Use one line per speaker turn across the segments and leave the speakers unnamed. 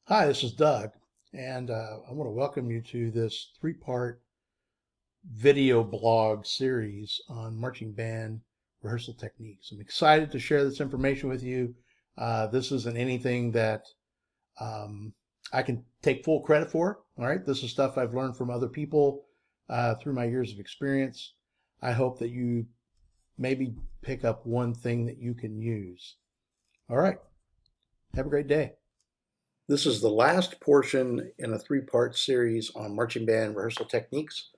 Hi, this is Doug, and I want to welcome you to this three-part video blog series on marching band rehearsal techniques. I'm excited to share this information with you. This isn't anything that um, I can take full credit for. All right, this is stuff I've learned from other people through my years of experience. I hope that you maybe pick up one thing that you can use. All right, have a great day. This is the last portion in a three-part series on marching band rehearsal techniques.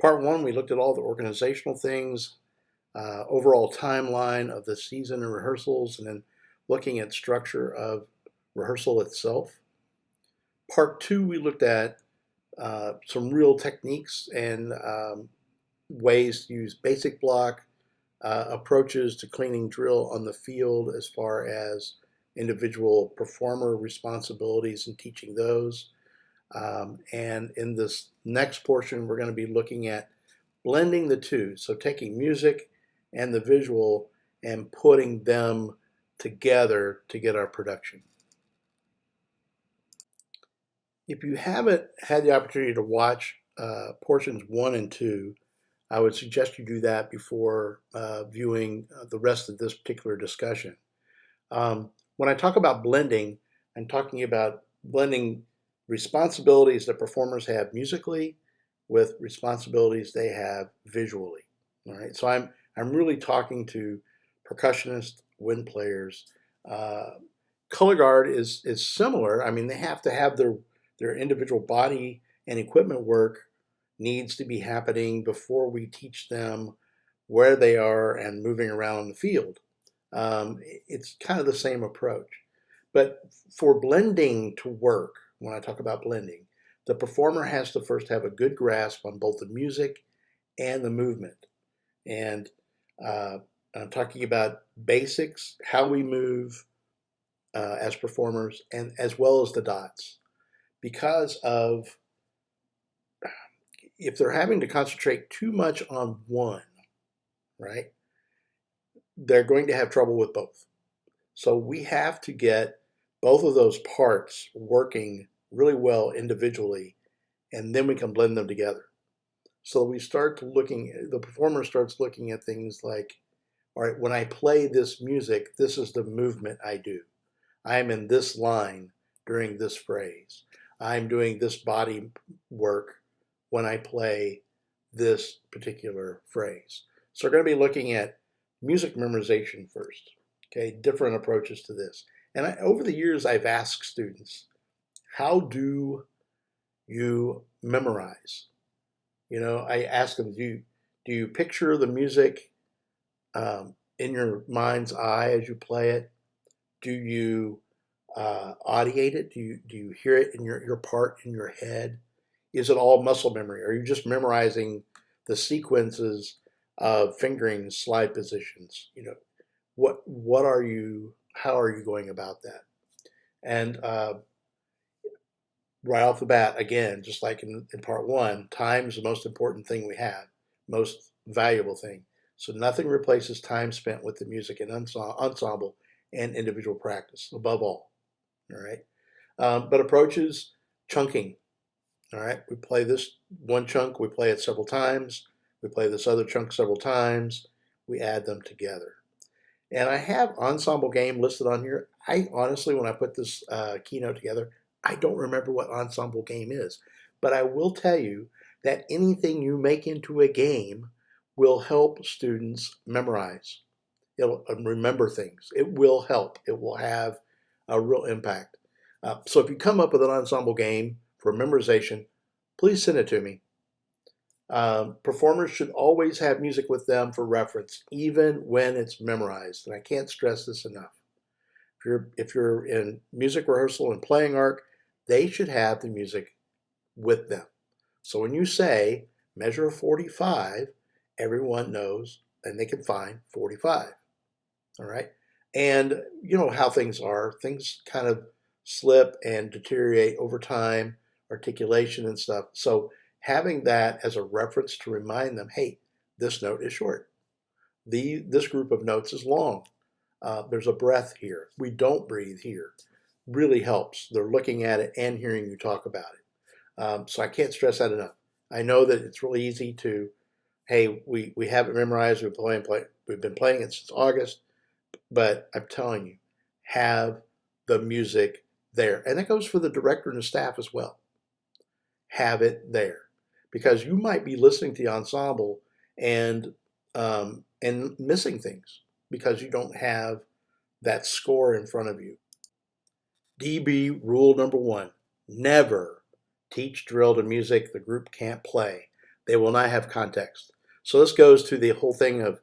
Part one, we looked at all the organizational things, overall timeline of the season and rehearsals, and then looking at structure of rehearsal itself. Part two, we looked at some real techniques and ways to use basic block, approaches to cleaning drill on the field as far as individual performer responsibilities and teaching those. And in this next portion, we're going to be looking at blending the two. So taking music and the visual and putting them together to get our production. If you haven't had the opportunity to watch portions one and two, I would suggest you do that before viewing the rest of this particular discussion. When I talk about blending, I'm talking about blending responsibilities that performers have musically with responsibilities they have visually. All right, so I'm really talking to percussionists, wind players. Uh, Color guard is similar. I mean, they have to have their individual body and equipment work needs to be happening before we teach them where they are and moving around the field. It's kind of the same approach. But for blending to work, when I talk about blending, the performer has to first have a good grasp on both the music and the movement. And uh, I'm talking about basics, how we move as performers, and as well as the dots. Because of if they're having to concentrate too much on one, right, they're going to have trouble with both. So we have to get both of those parts working really well individually, and then we can blend them together. So we start to looking, the performer starts looking at things like, all right, when I play this music, this is the movement I do. I'm in this line during this phrase. I'm doing this body work when I play this particular phrase. So we're going to be looking at music memorization first. Okay, different approaches to this. And over the years, I've asked students, how do you memorize? You know, I ask them, do you picture the music in your mind's eye as you play it? Do you audiate it? Do you hear it in your part in your head? Is it all muscle memory? Are you just memorizing the sequences of fingering slide positions? You know, what are you? How are you going about that? And right off the bat, again, just like in part one, time is the most important thing we have, most valuable thing. So nothing replaces time spent with the music and ensemble and individual practice above all. All right. But approaches chunking. All right. We play this one chunk, we play it several times. We play this other chunk several times. We add them together. And I have Ensemble Game listed on here. I honestly, when I put this keynote together, I don't remember what Ensemble Game is. But I will tell you that anything you make into a game will help students memorize. It'll remember things. It will help. It will have a real impact. So if you come up with an ensemble game for memorization, please send it to me. Performers should always have music with them for reference, even when it's memorized. And I can't stress this enough. If you're in music rehearsal and playing arc, they should have the music with them. So when you say measure of 45, everyone knows and they can find 45. All right. And you know how things are. Things kind of slip and deteriorate over time, articulation and stuff. So having that as a reference to remind them, hey, this note is short. This group of notes is long. There's a breath here. We don't breathe here. really helps. They're looking at it and hearing you talk about it. So I can't stress that enough. I know that it's really easy to, hey, we have it memorized. We've been playing it since August, but I'm telling you, have the music there, and that goes for the director and the staff as well. Have it there, because you might be listening to the ensemble and missing things because you don't have that score in front of you. DB rule number one: never teach drill to music the group can't play. They will not have context. So this goes to the whole thing of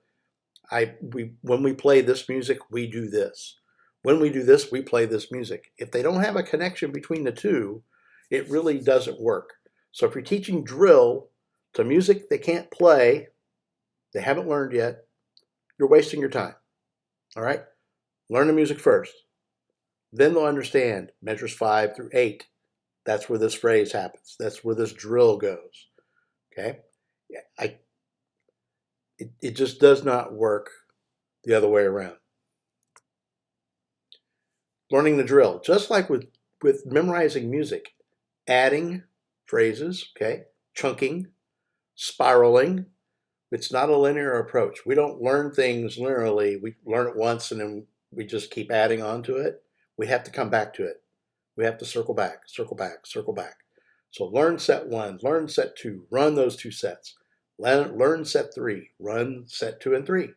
when we play this music, we do this. When we do this, we play this music. If they don't have a connection between the two, it really doesn't work. So if you're teaching drill to music they can't play, they haven't learned yet, you're wasting your time. All right? Learn the music first. Then they'll understand measures 5 through 8. That's where this phrase happens. That's where this drill goes. Okay? It just does not work the other way around. Learning the drill, just like with memorizing music, adding phrases, okay, chunking, spiraling. It's not a linear approach. We don't learn things linearly. We learn it once and then we just keep adding on to it. We have to come back to it. We have to circle back, circle back, circle back. So learn set 1, learn set 2, run those 2 sets. Learn set 3, run set 2 and 3.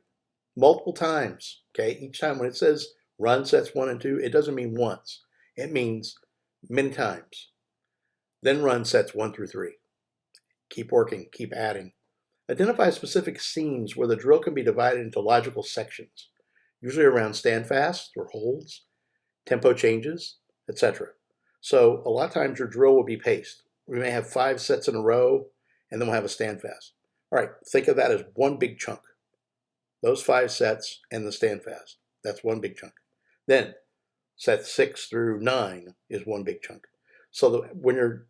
Multiple times, okay? Each time when it says run sets 1 and 2, it doesn't mean once. It means many times. Then run sets 1 through 3. Keep working, keep adding. Identify specific scenes where the drill can be divided into logical sections, usually around standfast or holds, tempo changes, etc. So a lot of times your drill will be paced. We may have 5 sets in a row, and then we'll have a standfast. All right, think of that as one big chunk. Those 5 sets and the standfast. That's one big chunk. Then set 6 through 9 is one big chunk. So when you're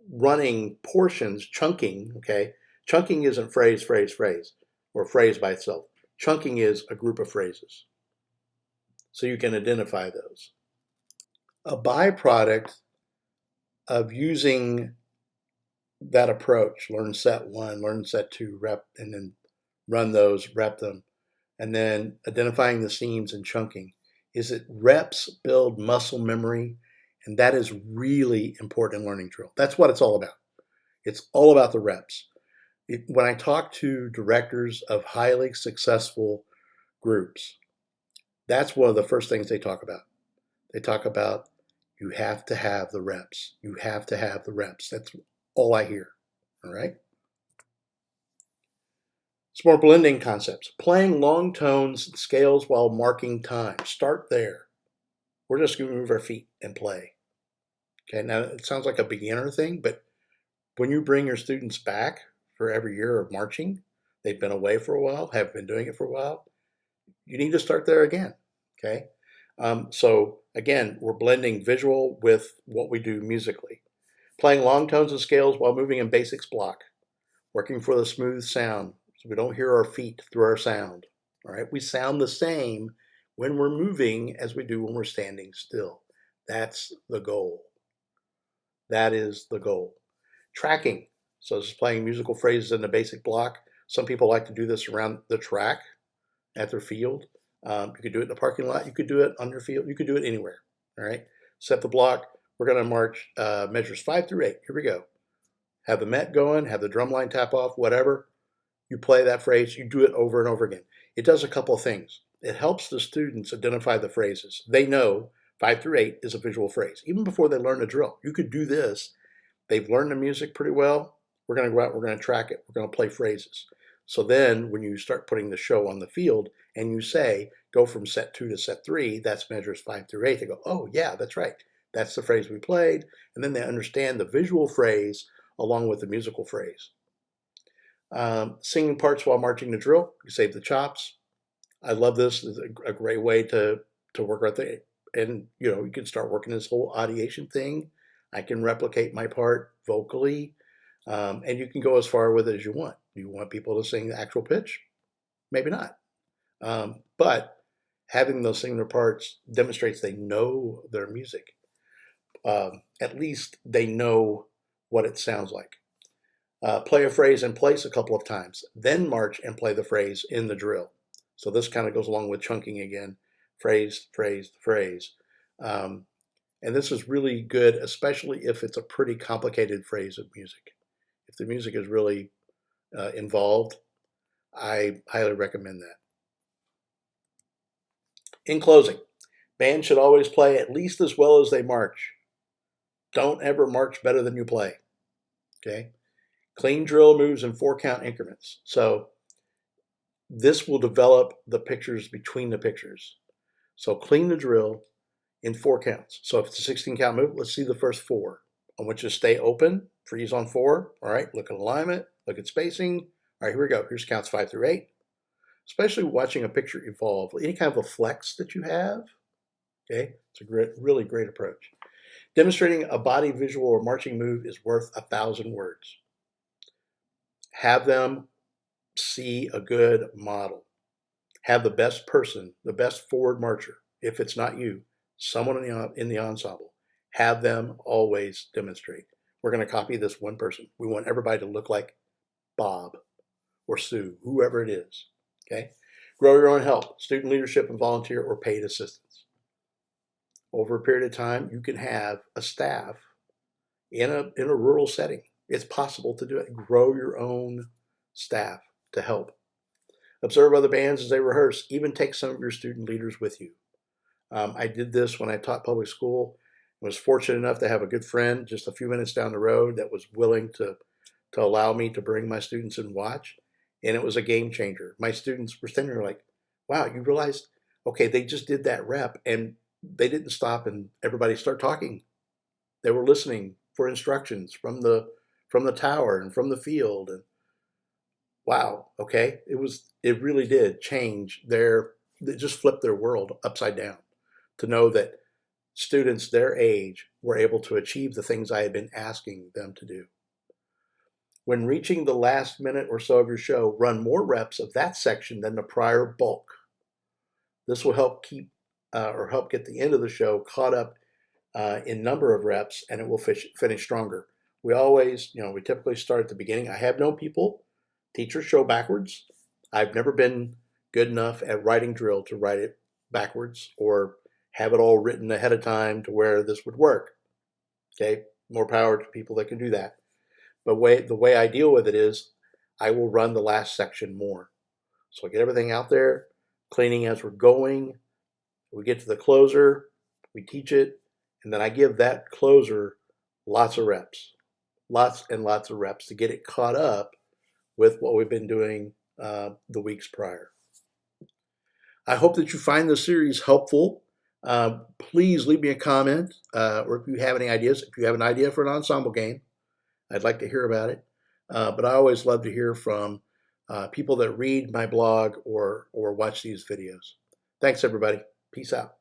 running portions, chunking, okay, chunking isn't phrase, phrase, phrase, or phrase by itself. Chunking is a group of phrases. So you can identify those. A byproduct of using that approach, learn set 1, learn set 2, rep, and then run those, rep them, and then identifying the seams and chunking, is that reps build muscle memory, and that is really important in learning drill. That's what it's all about. It's all about the reps. When I talk to directors of highly successful groups, that's one of the first things they talk about. They talk about you have to have the reps. You have to have the reps. That's all I hear. All right? Some more blending concepts. Playing long tones and scales while marking time. Start there. We're just going to move our feet and play. Okay, now it sounds like a beginner thing, but when you bring your students back for every year of marching, they've been away for a while, have been doing it for a while, you need to start there again. Okay, so again, we're blending visual with what we do musically. Playing long tones and scales while moving in basics block. Working for the smooth sound so we don't hear our feet through our sound. All right, we sound the same when we're moving as we do when we're standing still. That's the goal. That is the goal. Tracking. So this is playing musical phrases in the basic block. Some people like to do this around the track at their field. You could do it in the parking lot. You could do it on your field. You could do it anywhere. All right. Set the block. We're going to march measures 5 through 8. Here we go. Have the met going. Have the drum line tap off. Whatever. You play that phrase. You do it over and over again. It does a couple of things. It helps the students identify the phrases. They know 5 through 8 is a visual phrase. Even before they learn the drill, you could do this. They've learned the music pretty well. We're going to go out. We're going to track it. We're going to play phrases. So then when you start putting the show on the field and you say, go from set 2 to set 3, that's measures 5 through 8. They go, oh, yeah, that's right. That's the phrase we played. And then they understand the visual phrase along with the musical phrase. Singing parts while marching the drill. You save the chops. I love this. It's a great way to work right there. And, you can start working this whole audiation thing. I can replicate my part vocally. And you can go as far with it as you want. You want people to sing the actual pitch? Maybe not. But having those sing their parts demonstrates they know their music. at least they know what it sounds like. Play a phrase in place a couple of times, then march and play the phrase in the drill. So this kind of goes along with chunking again, phrase, phrase, phrase. And this is really good, especially if it's a pretty complicated phrase of music. If the music is really involved, I highly recommend that. In closing, bands should always play at least as well as they march. Don't ever march better than you play. Okay? Clean drill moves in 4-count increments. So this will develop the pictures between the pictures. So clean the drill in 4 counts. So if it's a 16-count move, let's see the first 4. I want you to stay open, freeze on 4. All right, look at alignment, look at spacing. All right, here we go. Here's counts 5 through 8. Especially watching a picture evolve, any kind of a flex that you have, okay, it's a really great approach. Demonstrating a body, visual, or marching move is worth 1,000 words. Have them see a good model. Have the best person, the best forward marcher. If it's not you, someone in the ensemble. Have them always demonstrate. We're going to copy this one person. We want everybody to look like Bob or Sue, whoever it is. Okay? Grow your own help, student leadership and volunteer or paid assistance. Over a period of time, you can have a staff in a rural setting. It's possible to do it. Grow your own staff to help. Observe other bands as they rehearse. Even take some of your student leaders with you. I did this when I taught public school. I was fortunate enough to have a good friend just a few minutes down the road that was willing to allow me to bring my students and watch. And it was a game changer. My students were standing there like, wow, you realized, okay, they just did that rep and they didn't stop and everybody started talking. They were listening for instructions from the tower and from the field. And wow, okay, it really did change it just flipped their world upside down to know that students their age were able to achieve the things I had been asking them to do. When reaching the last minute or so of your show, run more reps of that section than the prior bulk. This will help help get the end of the show caught up in number of reps, and it will finish stronger. We typically start at the beginning. I have known people, teachers show backwards. I've never been good enough at writing drill to write it backwards or have it all written ahead of time to where this would work. Okay, more power to people that can do that. But the way I deal with it is I will run the last section more. So I get everything out there, cleaning as we're going. We get to the closer, we teach it, and then I give that closer lots of reps. Lots and lots of reps to get it caught up with what we've been doing the weeks prior. I hope that you find this series helpful. Please leave me a comment or if you have any ideas. If you have an idea for an ensemble game, I'd like to hear about it. But I always love to hear from people that read my blog or watch these videos. Thanks, everybody. Peace out.